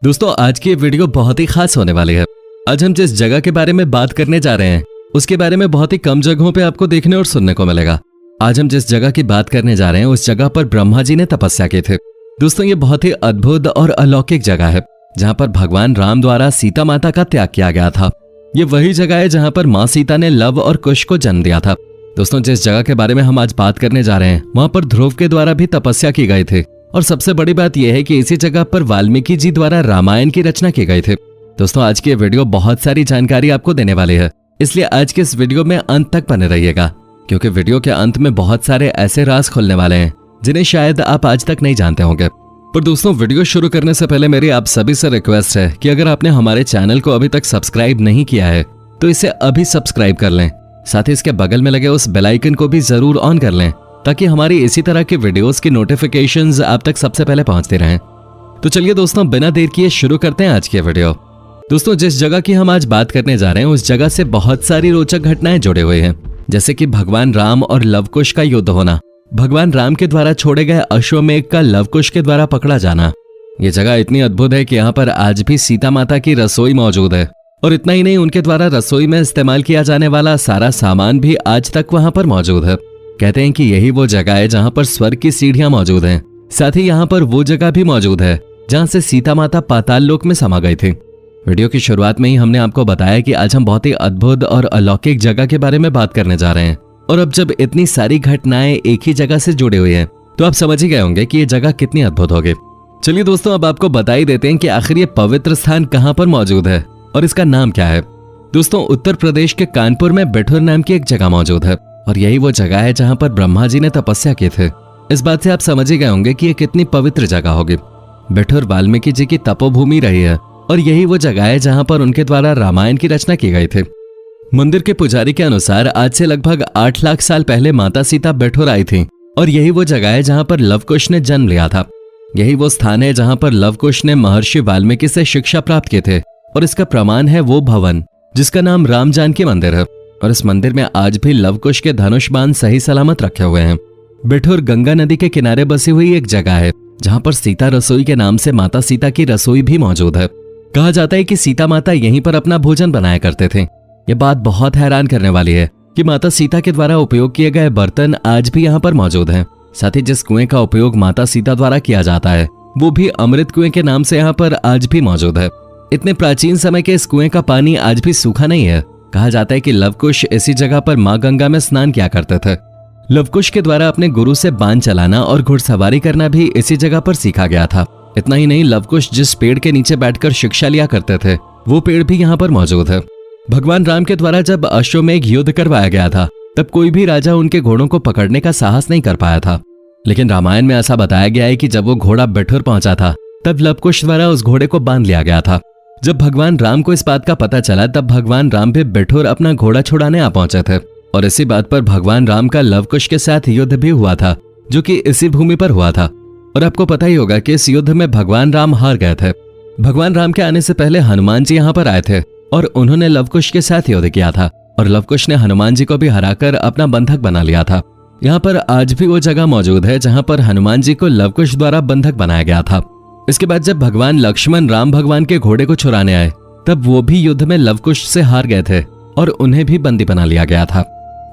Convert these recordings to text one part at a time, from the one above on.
दोस्तों आज की वीडियो बहुत ही खास होने वाली है। आज हम जिस जगह के बारे में बात करने जा रहे हैं उसके बारे में बहुत ही कम जगहों पे आपको देखने और सुनने को मिलेगा। आज हम जिस जगह की बात करने जा रहे हैं उस जगह पर ब्रह्मा जी ने तपस्या की थी। दोस्तों ये बहुत ही अद्भुत और अलौकिक जगह है जहाँ पर भगवान राम द्वारा सीता माता का त्याग किया गया था। ये वही जगह है जहाँ पर माँ सीता ने लव और कुश को जन्म दिया था। दोस्तों जिस जगह के बारे में हम आज बात करने जा रहे हैं वहाँ पर ध्रुव के द्वारा भी तपस्या की गई थी और सबसे बड़ी बात यह है कि इसी जगह पर वाल्मीकि जी द्वारा रामायण की रचना की गई थी। दोस्तों आज की वीडियो बहुत सारी जानकारी आपको देने वाली है, इसलिए आज के इस वीडियो में अंत तक बने रहिएगा क्योंकि वीडियो के अंत में बहुत सारे ऐसे राज खुलने वाले हैं जिन्हें शायद आप आज तक नहीं जानते होंगे। पर दोस्तों वीडियो शुरू करने से पहले मेरी आप सभी से रिक्वेस्ट है कि अगर आपने हमारे चैनल को अभी तक सब्सक्राइब नहीं किया है तो इसे अभी सब्सक्राइब कर लें। साथ ही इसके बगल में लगे उस बेल आइकन को भी जरूर ऑन कर लें ताकि हमारी इसी तरह के वीडियोस की नोटिफिकेशंस आप तक सबसे पहले पहुंचते रहें। तो चलिए दोस्तों बिना देर किए शुरू करते हैं आज की वीडियो। दोस्तों जिस जगह की हम आज बात करने जा रहे हैं उस जगह से बहुत सारी रोचक घटनाएं जुड़े हुए हैं, जैसे कि भगवान राम और लवकुश का युद्ध होना, भगवान राम के द्वारा छोड़े गए अश्वमेघ का लवकुश के द्वारा पकड़ा जाना। ये जगह इतनी अद्भुत है कि यहाँ पर आज भी सीता माता की रसोई मौजूद है और इतना ही नहीं, उनके द्वारा रसोई में इस्तेमाल किया जाने वाला सारा सामान भी आज तक वहां पर मौजूद है। कहते हैं कि यही वो जगह है जहां पर स्वर्ग की सीढ़ियां मौजूद हैं। साथ ही यहाँ पर वो जगह भी मौजूद है जहां से सीता माता पाताल लोक में समा गई थी। वीडियो की शुरुआत में ही हमने आपको बताया कि आज हम बहुत ही अद्भुत और अलौकिक जगह के बारे में बात करने जा रहे हैं और अब जब इतनी सारी घटनाएं एक ही जगह से जुड़ी हुई हैं तो आप समझ ही गए होंगे कि ये जगह कितनी अद्भुत होगी। चलिए दोस्तों अब आपको बता ही देते हैं कि आखिर ये पवित्र स्थान कहाँ पर मौजूद है और इसका नाम क्या है। दोस्तों उत्तर प्रदेश के कानपुर में बिठूर नाम की एक जगह मौजूद है और यही वो जगह है जहां पर ब्रह्मा जी ने तपस्या की थी। इस बात से आप समझ ही गए होंगे कि ये कितनी पवित्र जगह होगी। बिठूर वाल्मीकि जी की तपोभूमि रही है और यही वो जगह है जहां पर उनके द्वारा रामायण की रचना की गई थी। मंदिर के पुजारी के अनुसार आज से लगभग 8 लाख साल पहले माता सीता बिठूर आई थी और यही वो जगह है जहां पर लवकुश ने जन्म लिया था। यही वो स्थान है जहां पर लवकुश ने महर्षि वाल्मीकि से शिक्षा प्राप्त की थे और इसका प्रमाण है वो भवन जिसका नाम राम जानकी मंदिर है और इस मंदिर में आज भी लवकुश के धनुष बाण सही सलामत रखे हुए हैं। बिठूर गंगा नदी के किनारे बसी हुई एक जगह है जहां पर सीता रसोई के नाम से माता सीता की रसोई भी मौजूद है। कहा जाता है कि सीता माता यहीं पर अपना भोजन बनाया करते थे। ये बात बहुत हैरान करने वाली है कि माता सीता के द्वारा उपयोग किए गए बर्तन आज भी यहाँ पर मौजूद हैं। साथ ही जिस कुएं का उपयोग माता सीता द्वारा किया जाता है वो भी अमृत कुएं के नाम से यहाँ पर आज भी मौजूद है। इतने प्राचीन समय के इस कुएं का पानी आज भी सूखा नहीं है। कहा जाता है कि लवकुश इसी जगह पर मां गंगा में स्नान किया करते थे। लवकुश के द्वारा अपने गुरु से बाण चलाना और घुड़सवारी करना भी इसी जगह पर सीखा गया था। इतना ही नहीं, लवकुश जिस पेड़ के नीचे बैठकर शिक्षा लिया करते थे वो पेड़ भी यहाँ पर मौजूद है। भगवान राम के द्वारा जब अश्वमेघ युद्ध करवाया गया था तब कोई भी राजा उनके घोड़ों को पकड़ने का साहस नहीं कर पाया था, लेकिन रामायण में ऐसा बताया गया है कि जब वो घोड़ा बिठूर पहुंचा था तब लवकुश द्वारा उस घोड़े को बांध लिया गया था। जब भगवान राम को इस बात का पता चला तब भगवान राम भी बिठूर अपना घोड़ा छुड़ाने आ पहुंचे थे और इसी बात पर भगवान राम का लवकुश के साथ युद्ध भी हुआ था जो कि इसी भूमि पर हुआ था। और आपको पता ही होगा कि इस युद्ध में भगवान राम हार गए थे। भगवान राम के आने से पहले हनुमान जी यहाँ पर आए थे और उन्होंने लवकुश के साथ युद्ध किया था और लवकुश ने हनुमान जी को भी हराकर अपना बंधक बना लिया था। यहाँ पर आज भी वो जगह मौजूद है जहाँ पर हनुमान जी को लवकुश द्वारा बंधक बनाया गया था। इसके बाद जब भगवान लक्ष्मण राम भगवान के घोड़े को छुड़ाने आए तब वो भी युद्ध में लवकुश से हार गए थे और उन्हें भी बंदी बना लिया गया था।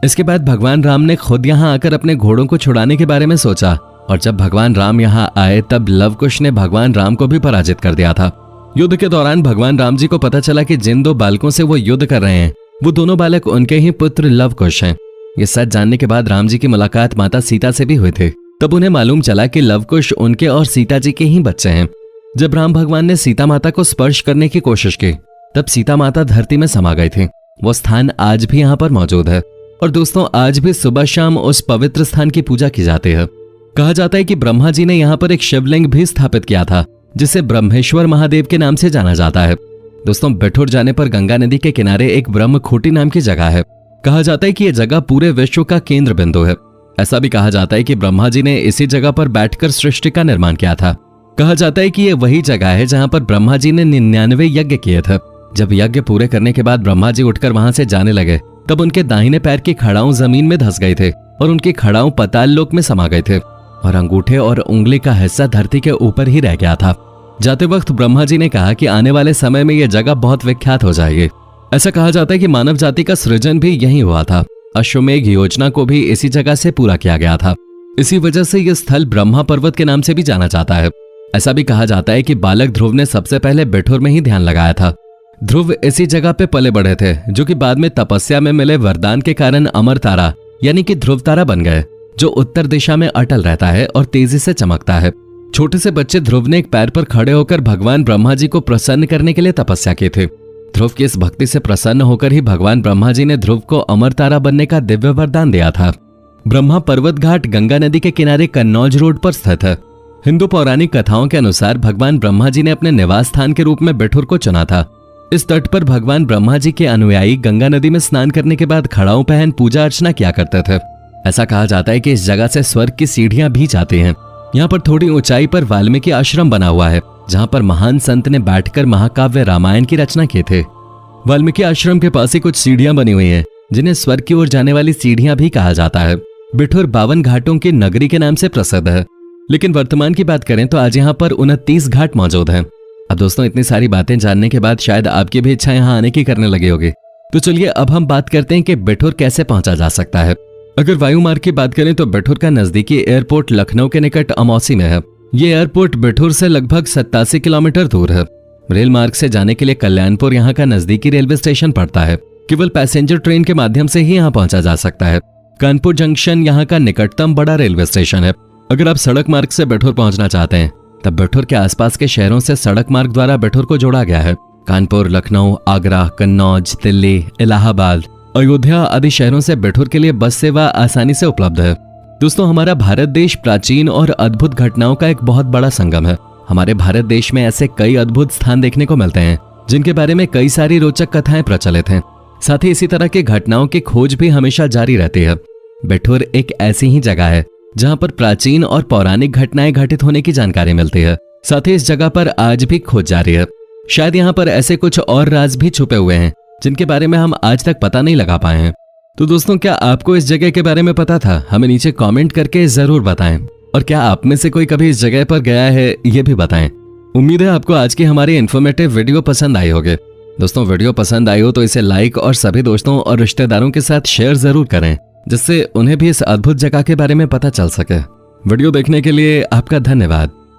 इसके बाद भगवान राम ने खुद यहाँ आकर अपने घोड़ों को छुड़ाने के बारे में सोचा और जब भगवान राम यहाँ आए तब लवकुश ने भगवान राम को भी पराजित कर दिया था। युद्ध के दौरान भगवान राम जी को पता चला कि जिन 2 बालकों से वो युद्ध कर रहे हैं वो दोनों बालक उनके ही पुत्र लवकुश हैं। ये सच जानने के बाद राम जी की मुलाकात माता सीता से भी हुई थी। तब उन्हें मालूम चला कि लवकुश उनके और सीता जी के ही बच्चे हैं। जब राम भगवान ने सीता माता को स्पर्श करने की कोशिश की तब सीता माता धरती में समा गई थी। वो स्थान आज भी यहाँ पर मौजूद है और दोस्तों आज भी सुबह शाम उस पवित्र स्थान की पूजा की जाती है। कहा जाता है कि ब्रह्मा जी ने यहाँ पर एक शिवलिंग भी स्थापित किया था जिसे ब्रह्मेश्वर महादेव के नाम से जाना जाता है। दोस्तों बिठूर जाने पर गंगा नदी के किनारे एक ब्रह्मखूटी नाम की जगह है। कहा जाता है कि यह जगह पूरे विश्व का केंद्र बिंदु है। ऐसा भी कहा जाता है कि ब्रह्मा जी ने इसी जगह पर बैठकर सृष्टि का निर्माण किया था। कहा जाता है कि यह वही जगह है जहां पर ब्रह्मा जी ने 99 यज्ञ किए थे। जब यज्ञ पूरे करने के बाद ब्रह्मा जी उठकर वहां से जाने लगे तब उनके दाहिने पैर की खड़ाऊं जमीन में धंस गए थे और उनकी खड़ाऊं पाताल लोक में समा गए थे और अंगूठे और उंगली का हिस्सा धरती के ऊपर ही रह गया था। जाते वक्त ब्रह्मा जी ने कहा कि आने वाले समय में यह जगह बहुत विख्यात हो जाएगी। ऐसा कहा जाता है कि मानव जाति का सृजन भी यहीं हुआ था। अश्वमेघ योजना को भी इसी जगह से पूरा किया गया था। इसी वजह से यह स्थल ब्रह्मा पर्वत के नाम से भी जाना जाता है। ऐसा भी कहा जाता है कि बालक ध्रुव ने सबसे पहले बिठूर में ही ध्यान लगाया था। ध्रुव इसी जगह पे पले बढ़े थे, जो कि बाद में तपस्या में मिले वरदान के कारण अमर तारा यानी कि ध्रुव तारा बन गए, जो उत्तर दिशा में अटल रहता है और तेजी से चमकता है। छोटे से बच्चे ध्रुव ने एक पैर पर खड़े होकर भगवान ब्रह्मा जी को प्रसन्न करने के लिए तपस्या की थी। ध्रुव की इस भक्ति से प्रसन्न होकर ही भगवान ब्रह्मा जी ने ध्रुव को अमर तारा बनने का दिव्य वरदान दिया था। ब्रह्मा पर्वत घाट गंगा नदी के किनारे कन्नौज रोड पर स्थित है। हिंदू पौराणिक कथाओं के अनुसार भगवान ब्रह्मा जी ने अपने निवास स्थान के रूप में बिठूर को चुना था। इस तट पर भगवान ब्रह्मा जी के अनुयायी गंगा नदी में स्नान करने के बाद खड़ाऊ पहन पूजा अर्चना किया करते थे। ऐसा कहा जाता है कि इस जगह से स्वर्ग की सीढ़ियां भी जाती हैं। यहाँ पर थोड़ी ऊंचाई पर वाल्मीकि आश्रम बना हुआ है, जहाँ पर महान संत ने बैठकर महाकाव्य रामायण की रचना की थी। वाल्मीकि आश्रम के पास ही कुछ सीढ़ियां बनी हुई हैं, जिन्हें स्वर्ग की ओर जाने वाली सीढ़ियां भी कहा जाता है। बिठूर 52 घाटों की नगरी के नाम से प्रसिद्ध है, लेकिन वर्तमान की बात करें तो आज यहाँ पर 29 घाट मौजूद हैं। अब दोस्तों, इतनी सारी बातें जानने के बाद शायद आपकी भी इच्छा यहाँ आने की करने लगी होगी। तो चलिए अब हम बात करते हैं कि बिठूर कैसे पहुंचा जा सकता है। अगर वायु मार्ग की बात करें तो बिठूर का नजदीकी एयरपोर्ट लखनऊ के निकट अमौसी में है। ये एयरपोर्ट बिठूर से लगभग 87 किलोमीटर दूर है। रेल मार्ग से जाने के लिए कल्याणपुर यहाँ का नजदीकी रेलवे स्टेशन पड़ता है। केवल पैसेंजर ट्रेन के माध्यम से ही यहाँ पहुंचा जा सकता है। कानपुर जंक्शन यहाँ का निकटतम बड़ा रेलवे स्टेशन है। अगर आप सड़क मार्ग से बिठूर पहुंचना चाहते हैं तब बिठूर के आसपास के शहरों से सड़क मार्ग द्वारा बिठूर को जोड़ा गया है। कानपुर, लखनऊ, आगरा, कन्नौज, दिल्ली, इलाहाबाद, अयोध्या आदि शहरों से बिठूर के लिए बस सेवा आसानी से उपलब्ध है। दोस्तों, हमारा भारत देश प्राचीन और अद्भुत घटनाओं का एक बहुत बड़ा संगम है। हमारे भारत देश में ऐसे कई अद्भुत स्थान देखने को मिलते हैं, जिनके बारे में कई सारी रोचक कथाएं प्रचलित हैं। साथ ही इसी तरह की घटनाओं की खोज भी हमेशा जारी रहती है। बिठूर एक ऐसी ही जगह है जहां पर प्राचीन और पौराणिक घटनाएं घटित होने की जानकारी मिलती है। साथ ही इस जगह पर आज भी खोज जारी है। शायद यहाँ पर ऐसे कुछ और राज भी छुपे हुए हैं जिनके बारे में हम आज तक पता नहीं लगा पाए हैं। तो दोस्तों, क्या आपको इस जगह के बारे में पता था? हमें नीचे कमेंट करके जरूर बताएं। और क्या आप में से कोई कभी इस जगह पर गया है, ये भी बताएं। उम्मीद है आपको आज की हमारी इन्फॉर्मेटिव वीडियो पसंद आई होगी। दोस्तों, वीडियो पसंद आई हो तो इसे लाइक और सभी दोस्तों और रिश्तेदारों के साथ शेयर जरूर करें, जिससे उन्हें भी इस अद्भुत जगह के बारे में पता चल सके। वीडियो देखने के लिए आपका धन्यवाद।